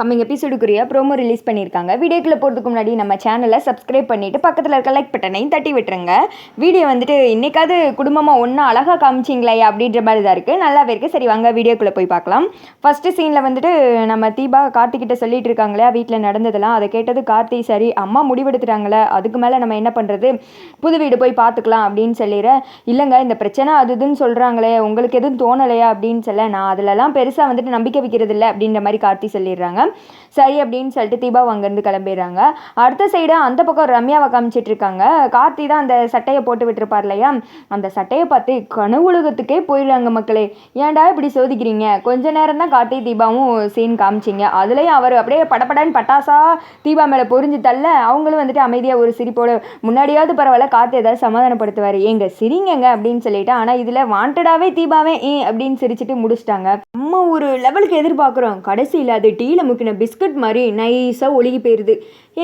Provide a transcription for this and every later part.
Coming எபிசோடுக்குரிய promo release பண்ணியிருக்காங்க. வீடியோக்குள்ளே போகிறதுக்கு முன்னாடி நம்ம சேனலை சப்ஸ்கிரைப் பண்ணிவிட்டு பக்கத்தில் இருக்க லைக் பட்டனையும் தட்டி விட்டுருங்க. வீடியோ வந்துட்டு இன்றைக்காவது குடும்பமாக ஒன்றா அழகாக காமிச்சிங்களே அப்படின்ற மாதிரி தான் இருக்குது. நல்லாவே இருக்குது. சரி வாங்க வீடியோக்குள்ளே போய் பார்க்கலாம். ஃபஸ்ட்டு சீனில் வந்துட்டு நம்ம தீபா கார்த்திகிட்ட சொல்லிட்டு இருக்காங்களே வீட்டில் நடந்ததெல்லாம். அதை கேட்டது கார்த்தி சரி அம்மா முடிவெடுத்துட்டாங்களே அதுக்கு மேலே நம்ம என்ன பண்ணுறது, புது வீடு போய் பார்த்துக்கலாம் அப்படின்னு சொல்லிடுறேன். இல்லைங்க இந்த பிரச்சனை அதுன்னு சொல்கிறாங்களே உங்களுக்கு எதுவும் தோணலையா அப்படின்னு சொல்ல, நான் அதிலலாம் பெருசாக வந்துட்டு நம்பிக்கை வைக்கிறது இல்லை அப்படின்ற மாதிரி கார்த்தி சொல்லிடுறாங்க. சரி அப்படின்னு சொல்லிட்டு தீபா அங்கேருந்து கிளம்பிடுறாங்க. அடுத்த சைடு அந்த பக்கம் ரம்யாவை காமிச்சிட்டு இருக்காங்க. கார்த்தி தான் அந்த சட்டையை போட்டு விட்டுருப்பார் இல்லையா, அந்த சட்டையை பார்த்து கனவுலகத்துக்கே போயிடுறாங்க. மக்களே ஏன்டா இப்படி சோதிக்கிறீங்க, கொஞ்ச நேரம் தான் கார்த்தி தீபாவும் சீன் காமிச்சிங்க, அதுலேயும் அவர் அப்படியே படப்படன்னு பட்டாசா தீபா மேலே பொறிஞ்சு தள்ள அவங்களும் வந்துட்டு அமைதியாக ஒரு சிரிப்போடு முன்னாடியாவது பரவாயில்ல கார்த்தி ஏதாவது சமாதானப்படுத்துவார், எங்க சிரிங்கங்க அப்படின்னு சொல்லிட்டு. ஆனால் இதில் வாண்டடாகவே தீபாவே அப்படின்னு சிரிச்சுட்டு முடிச்சிட்டாங்க. நம்ம ஒரு லெவலுக்கு எதிர்பார்க்குறோம், கடைசியில் அது டீயில் முக்கின பிஸ்கட் மாதிரி நைஸாக ஒழுகி போயிடுது.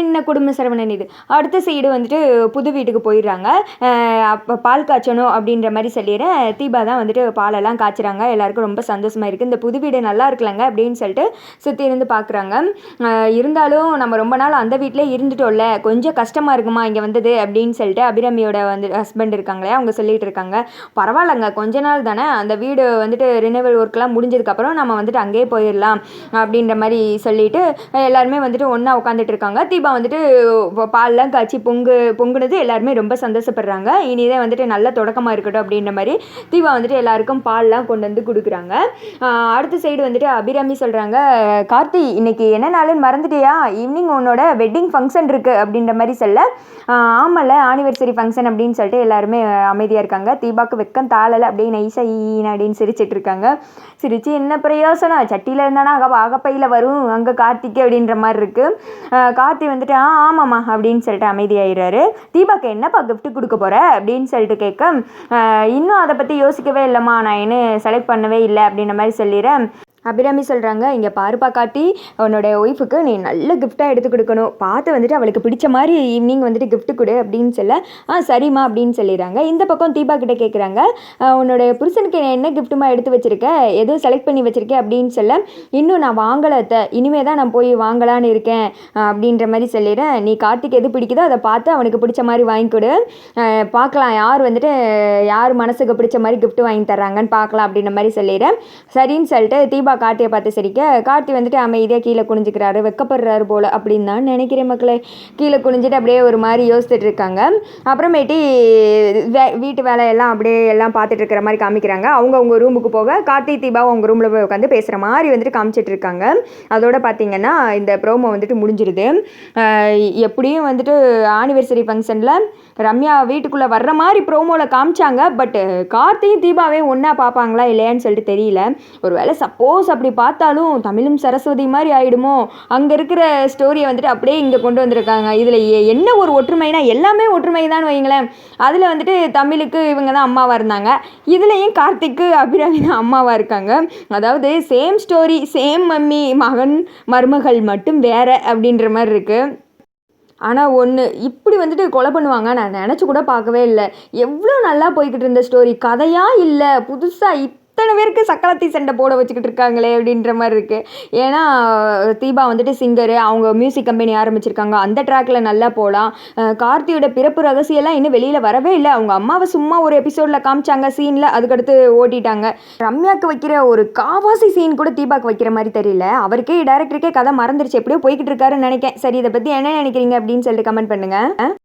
என்ன குடும்ப சரவணன் இது. அடுத்த சைடு வந்துட்டு புது வீட்டுக்கு போயிடுறாங்க. அப்போ பால் காய்ச்சணும் அப்படின்ற மாதிரி சொல்லிடுறேன். தீபா தான் வந்துட்டு பாலெல்லாம் காய்ச்சுறாங்க. எல்லாருக்கும் ரொம்ப சந்தோஷமாக இருக்குது. இந்த புது வீடு நல்லா இருக்கலங்க அப்படின்னு சொல்லிட்டு சுற்றி இருந்து பார்க்குறாங்க. இருந்தாலும் நம்ம ரொம்ப நாள் அந்த வீட்டிலே இருந்துட்டோம்ல, கொஞ்சம் கஷ்டமாக இருக்குமா இங்கே வந்தது அப்படின்னு சொல்லிட்டு அபிராமியோட வந்து ஹஸ்பண்ட் இருக்காங்களே அவங்க சொல்லிட்டு இருக்காங்க. பரவாயில்லைங்க கொஞ்ச நாள் தானே, அந்த வீடு வந்துட்டு ரினிவல் ஒர்க்லாம் முடிஞ்சதுக்கப்புறம் நம்ம வந்துட்டு அங்கேயே போயிடலாம் அப்படின்ற மாதிரி சொல்லிட்டு எல்லாருமே வந்துட்டு ஒன்றா உட்காந்துட்டு இருக்காங்க. தீபா வந்துட்டு பால்லாம் காய்ச்சி பொங்குனது எல்லாருமே ரொம்ப சந்தோஷப்படுறாங்க. இனிதான் வந்துட்டு நல்ல தொடக்கமாக இருக்கட்டும் அப்படின்ற மாதிரி தீபா வந்துட்டு எல்லாருக்கும் பால்லாம் கொண்டு வந்து கொடுக்குறாங்க. அடுத்த சைடு வந்துட்டு அபிராமி சொல்கிறாங்க, கார்த்தி இன்னைக்கு என்ன நாளுன்னு மறந்துட்டியா, ஈவினிங் உன்னோட வெட்டிங் ஃபங்க்ஷன் இருக்குது அப்படின்ற மாதிரி சொல்ல, ஆமாம்ல ஆனிவர்சரி ஃபங்க்ஷன் அப்படின்னு சொல்லிட்டு எல்லாருமே அமைதியாக இருக்காங்க. தீபாவுக்கு வெக்கம் தாளலை அப்படியே நைஸாக ஈன அப்படின்னு சிரிச்சிட்டு இருக்காங்க. சிரிச்சு என்ன பிரயோசனம், சட்டியில் இருந்தானா அகப்பையில் வரும் அங்கே கார்த்திக்கு அப்படின்ற மாதிரி இருக்குது. கார்த்தி வந்துட்டு ஆமாம்மா அப்படின்னு சொல்லிட்டு அமைதியாகிறாரு. தீபாக்கு என்னப்பா கிஃப்ட் கொடுக்க போகிற அப்படின்னு சொல்லிட்டு கேட்க, இன்னும் அதை பற்றி யோசிக்கவே இல்லைம்மா, நான் இன்னும் செலக்ட் பண்ணவே இல்லை அப்படின்ற மாதிரி சொல்லிடுறேன். அபிராமி சொல்கிறாங்க, இங்கே பாருப்பா காட்டி உன்னோட ஒய்ஃபுக்கு நீ நல்ல கிஃப்டாக எடுத்து கொடுக்கணும், பார்த்து வந்துட்டு அவளுக்கு பிடிச்ச மாதிரி ஈவினிங் வந்துட்டு கிஃப்ட் கொடு அப்படின்னு சொல்ல, சரிம்மா அப்படின்னு சொல்லிடுறாங்க. இந்த பக்கம் தீபா கிட்டே கேட்குறாங்க, உன்னோட புருஷனுக்கு என்ன கிஃப்ட்டுமா எடுத்து வச்சுருக்கேன், எதுவும் செலக்ட் பண்ணி வச்சுருக்கேன் அப்படின்னு சொல்ல, இன்னும் நான் வாங்கலை இனிமே தான் நான் போய் வாங்கலான்னு இருக்கேன் அப்படின்ற மாதிரி சொல்லிடுறேன். நீ கார்த்திக் எது பிடிக்குதோ அதை பார்த்து அவனுக்கு பிடிச்ச மாதிரி வாங்கி கொடு, பார்க்கலாம் யார் வந்துட்டு யார் மனசுக்கு பிடிச்ச மாதிரி கிஃப்ட் வாங்கி தர்றாங்கன்னு பார்க்கலாம் அப்படின்ற மாதிரி சொல்லிடுறேன். சரின்னு சொல்லிட்டு தீபா கார்த்தியை பார்த்து சிரிக்க, கார்த்தி வந்துட்டு அமைதியாக கீழே குனிஞ்சிக்கிறாரு, வெக்கப்படுறாரு போல் அப்படின்னு தான் நினைக்கிறேன் மக்களே. கீழே குனிஞ்சிட்டு அப்படியே ஒரு மாதிரி யோசிச்சுட்டு இருக்காங்க. அப்புறமேட்டி வீட்டு வேலையெல்லாம் அப்படியே எல்லாம் பார்த்துட்டு இருக்கிற மாதிரி காமிக்கிறாங்க. அவங்க ரூமுக்கு போக கார்த்தி தீபாவும் அவங்க ரூமில் போய் உட்காந்து பேசுகிற மாதிரி வந்துட்டு காமிச்சிட்டு இருக்காங்க. அதோட பார்த்தீங்கன்னா இந்த ப்ரோமோ வந்துட்டு முடிஞ்சிருது. எப்படியும் வந்துட்டு ஆனிவர்சரி ஃபங்க்ஷனில் ரம்யா வீட்டுக்குள்ளே வர்ற மாதிரி ப்ரோமோவில் காமிச்சாங்க. பட் கார்த்தியும் தீபாவே ஒன்றா பார்ப்பாங்களா இல்லையான்னு சொல்லிட்டு தெரியல. ஒரு வேளை சப்போஸ் அப்படி பார்த்தாலும் தமிழும் சரஸ்வதி மாதிரி ஆகிடுமோ, அங்கே இருக்கிற ஸ்டோரியை வந்துட்டு அப்படியே இங்கே கொண்டு வந்திருக்காங்க. இதில் என்ன ஒரு ஒற்றுமைனா எல்லாமே ஒற்றுமை தான் வைங்களேன். அதில் வந்துட்டு தமிழுக்கு இவங்க தான் அம்மாவாக இருந்தாங்க, இதுலேயும் கார்த்திக்கு அபிராமி தான் அம்மாவாக இருக்காங்க. அதாவது சேம் ஸ்டோரி, சேம் மம்மி, மகன் மருமகள் மட்டும் வேறு அப்படின்ற மாதிரி இருக்குது. ஆனால் ஒன்று இப்படி வந்துட்டு கொலை பண்ணுவாங்க நான் நினச்சி கூட பார்க்கவே இல்லை. எவ்வளோ நல்லா போய்கிட்டு இருந்த ஸ்டோரி, கதையாக இல்லை புதுசாக இத்தனை பேருக்கு சக்களத்தி சண்டை போட வச்சுக்கிட்டு இருக்காங்களே அப்படின்ற மாதிரி இருக்குது. ஏன்னா தீபா வந்துட்டு சிங்கரு, அவங்க மியூசிக் கம்பெனி ஆரம்பிச்சிருக்காங்க, அந்த ட்ராக்கில் நல்லா போகலாம். கார்த்தியோட பிறப்பு ரகசியெல்லாம் இன்னும் வெளியில் வரவே இல்லை. அவங்க அம்மாவை சும்மா ஒரு எபிசோடில் காமிச்சாங்க சீனில், அதுக்கடுத்து ஓட்டிட்டாங்க. ரம்யாவுக்கு வைக்கிற ஒரு காவாசி சீன் கூட தீபாவுக்கு வைக்கிற மாதிரி தெரியல. அவருக்கே டேரக்டருக்கே கதை மறந்துருச்சு, எப்படியோ போய்கிட்டு இருக்காருன்னு நினைக்கிறேன். சரி இதை பற்றி என்ன நினைக்கிறீங்க அப்படின்னு சொல்லிட்டு கமெண்ட் பண்ணுங்கள்.